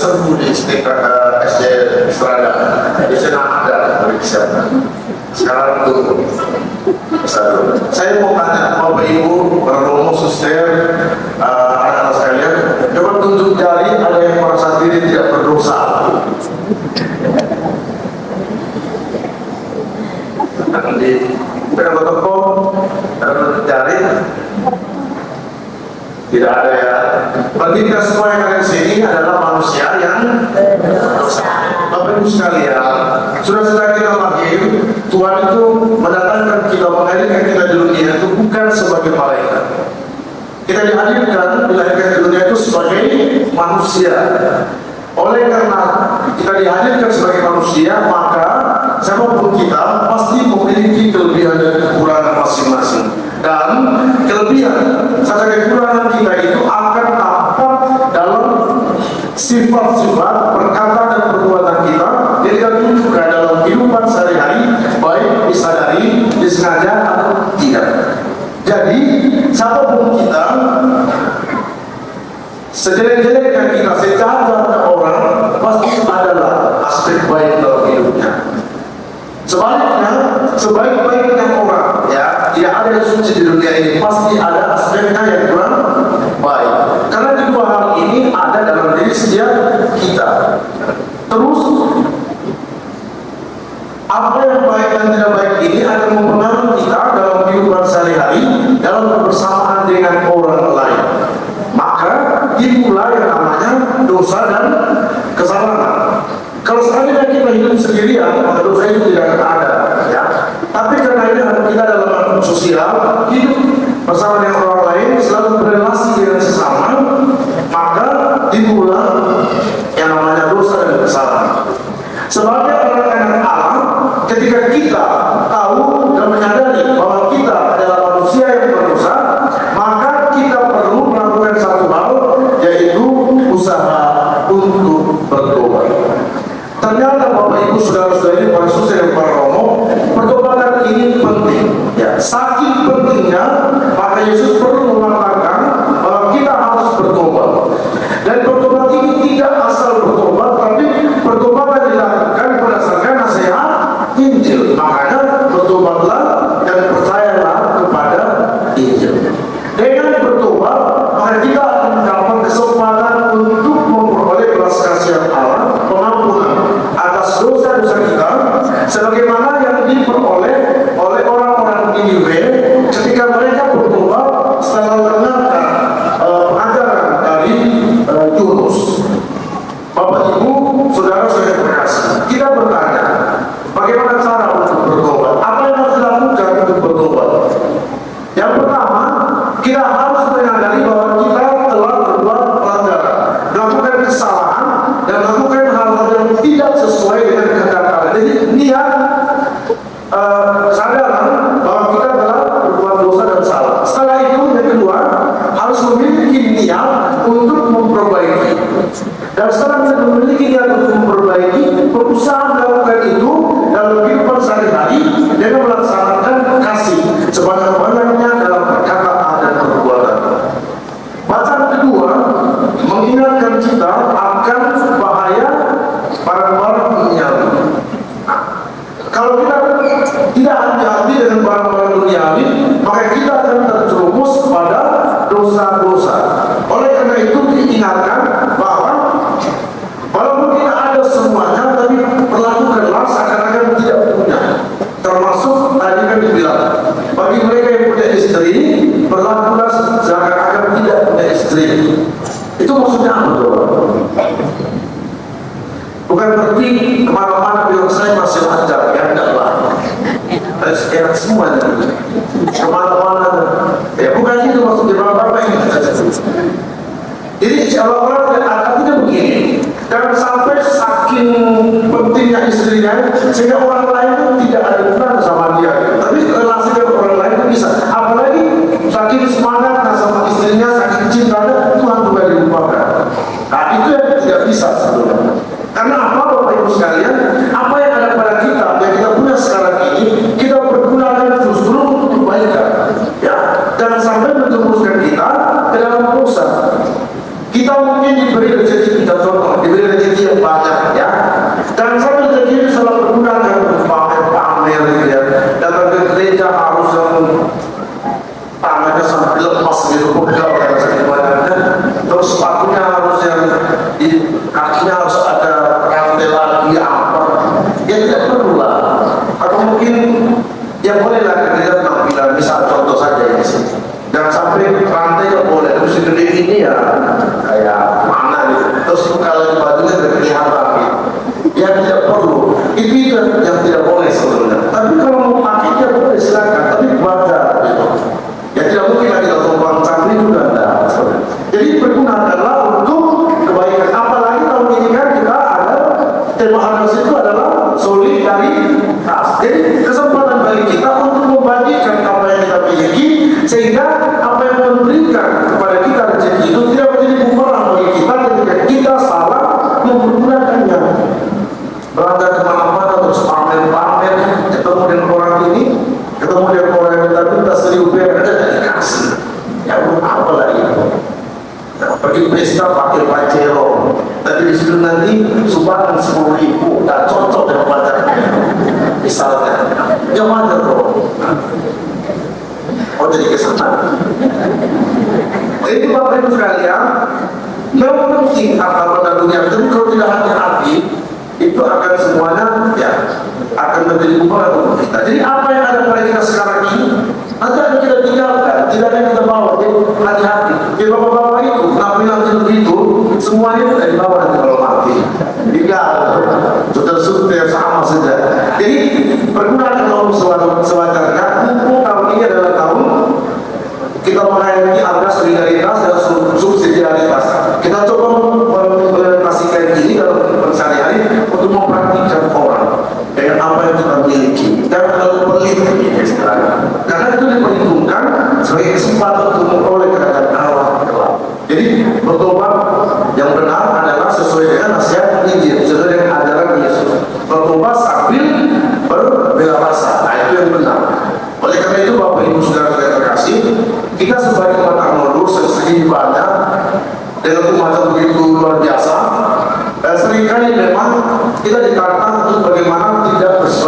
serbu di SD Strada. Di sana ada periksa. Sekarang turun. Saya mau tanya Bapak Ibu, para romo, suster, anak-anak sekalian, coba tunjuk jari ada yang merasa diri tidak berdosa. Di toko jari tidak ada ya. Bagi kita semua yang ada di sini adalah manusia yang berdosa. Bapak Ibu sekalian, sudah kita lahir, Tuhan itu mendatangkan kita, menghadirkan kita di dunia itu bukan sebagai malaikat. Kita dihadirkan, dilahirkan di dunia itu sebagai manusia. Oleh karena kita dihadirkan sebagai manusia, maka siapapun kita pasti memiliki kelebihan dan kekurangan masing-masing. Dan kelebihan serta kekurangan kita itu akan tampak dalam sifat-sifat, perkataan dan perbuatan kita yang kita tunjukkan dalam kehidupan sehari-hari, baik disadari, disengaja atau tidak. Jadi, siapapun kita, sejelek-jeleknya kita, sejahat-jahatnya orang, pasti adalah aspek baik dalam hidupnya. Sebaliknya, sebaik-baiknya orang, ya, tidak ada yang suci di dunia ini, pasti ada aspeknya yang kurang baik. Karena kedua hal ini ada dalam diri setiap kita. Terus, apa yang baik dan tidak baik ini akan mempengaruhi kita dalam kehidupan sehari-hari, dalam kebersamaan dengan orang lain. Maka dimulai yang namanya dosa dan kesalahan. Kalau seandainya kita hidup sendirian, maka dosa itu tidak akan ada, ya. Tapi karena ini kita dalam makhluk sosial, hidup bersama dengan orang lain, selalu berrelasi dengan sesama, maka dimulai yang namanya dosa dan kesalahan. Sebagai anak-anak Allah, ketika kita tahu dan menyadari bahwa kita adalah manusia yang berdosa, maka kita perlu melakukan satu hal, yaitu usaha untuk bertobat. Ternyata Bapak Ibu saudara-saudari, para suster dan para romo, pertobatan ini penting. Ya, saking pentingnya, maka Yesus perlu mengatakan bahwa kita harus bertobat. Dan pertobat ini tidak asal bertobat, tapi pertobatan dilakukan berdasarkan nasihat Injil. Makanya bertobatlah dan percayalah kepada Injil. Dengan bertobat, maka kita akan mendapat kesempatan untuk memperoleh belas kasihan Allah, pengampunan atas dosa-dosa kita, sebagaimana yang diperoleh oleh orang-orang Niniwe ketika mereka bertobat setelah mendengarkan pengajaran dari Yunus. Bapak Ibu, saudara-saudara terkasih, kita bertanya, bagaimana cara untuk bertobat? Apa yang harus dilakukan untuk bertobat? Yang pertama, kita harus menyadari bahwa kita telah berbuat pelanggaran, melakukan kesalahan, dan melakukan hal-hal yang tidak sesuai dengan kehendak Allah. Jadi niat sadaran bahwa kita telah berbuat dosa dan salah. Setelah itu, yang kedua, harus memiliki niat untuk memperbaiki. Dan setelah kita memiliki niat untuk memperbaiki, berusaha melakukan itu dalam kehidupan sehari-hari dengan melaksanakan kasih sebanyak-banyaknya dalam perkataan dan perbuatan. Bacaan kedua mengingatkan kita akan bahaya barang-barang duniawi. Kalau kita tidak hati-hati dengan barang-barang duniawi, maka kita akan terjerumus pada dosa-dosa. Oleh karena itu diingatkan bahwa walaupun kita ada semuanya, tapi perlakukanlah seakan-akan tidak punya. Termasuk tadi kan dibilang, bagi mereka yang punya istri, berlakulah seakan-akan tidak punya istri. Itu maksudnya apa tuh? Bukan berarti kemana-mana bilang saya masih lancar, ya enggak lah. Enak semua kemana-mana. Ya bukan itu maksudnya bapak ini. Jadi kalau orang artinya begini, jangan sampai saking pentingnya istrinya sehingga orang lain itu tidak ada hubungan sama dia. Tapi relasi dengan orang lain itu bisa. Apalagi saking semangatnya sama istrinya, saking cintanya, Tuhan juga dilupakan. Nah itu yang tidak bisa sebenarnya. Karena apa Bapak Ibu sekalian? Apa yang ada pada kita, yang kita punya sekarang ini, kita pergunakan justru untuk kebaikan. Ya, jangan sampai menjerumuskan kita ke dalam dosa. Kita mungkin diberi rezeki, kita contoh, diberi rezeki yang banyak ya. Dan sampai rezeki itu selalu bergunakan untuk pamer-pamer gitu ya. Datang ke gereja harus yang tangannya sampai lepas gitu, pegal dan sebagainya. Terus sepatunya harus yang di kakinya harus ada rantai lagi apa. Ya tidak perlu lah. Atau mungkin ya bolehlah ke gereja tampilan, misal contoh saja ini sih. Jangan sampai rantai nggak boleh, terus gede ini ya kayak mana gitu. Terus kalau di bajunya kelihatan gitu. Ya tidak perlu. Itu yang tidak boleh sebetulnya. Tapi kalau mau pakai ya boleh silakan. Tapi baca gitu. Ya tidak mungkin lagi kalau tumpang cangkri juga enggak. Jadi pergunakanlah untuk kebaikan. Apalagi tahun ini kan kita ada tema Agnes itu adalah solidaritas. Jadi kesempatan bagi kita untuk membagikan apa yang kita miliki, sehingga apa yang memberikan kepada kita rezeki itu tidak menjadi bumerang bagi kita ketika kita salah menggunakannya. Berada kemana-mana terus pamer-pamer, ketemu dengan orang ini, ketemu dengan orang yang minta 1.000 rupiah, ada dikasih. Ya apa lagi itu? Nah, pergi pesta pakai pacero, tapi disitu nanti sumbangan 10.000, tak cocok dengan pacarnya. Misalnya, yang mana bro? Oh jadi kesana. Jadi Bapak Ibu sekalian, memang penting harta benda dunia, tapi kalau tidak hati-hati, itu akan semuanya ya akan menjadi bumerang untuk kita. Jadi apa yang ada pada kita sekarang ini nanti akan kita tinggalkan, tidak akan kita bawa. Jadi hati-hati. Jadi bapak-bapak itu penampilan seperti itu semuanya itu dari bawah nanti kalau mati. Tinggal sudah sama saja. Jadi pergunakan tahun sewajarnya. Mumpung tahun ini adalah tahun kita menghayati harga solidaritas dan subsidiaritas. Kita coba mengimplementasikan ini dalam sehari-hari untuk mempraktikkan orang dengan apa yang kita miliki. Jangan terlalu pelit ini sekarang. Karena itu diperhitungkan sebagai kesempatan untuk memperoleh kerajaan Allah. Jadi bertobat yang benar adalah sesuai dengan nasihat Injil, sesuai dengan ajaran Yesus. Bertobat sambil berbela rasa. Nah itu yang benar. Oleh karena itu Bapak Ibu Saudara yang terkasih, kita sebagai umat Arnold segini banyak dengan umat begitu luar biasa. Seringkali memang kita ditantang untuk bagaimana tidak bersih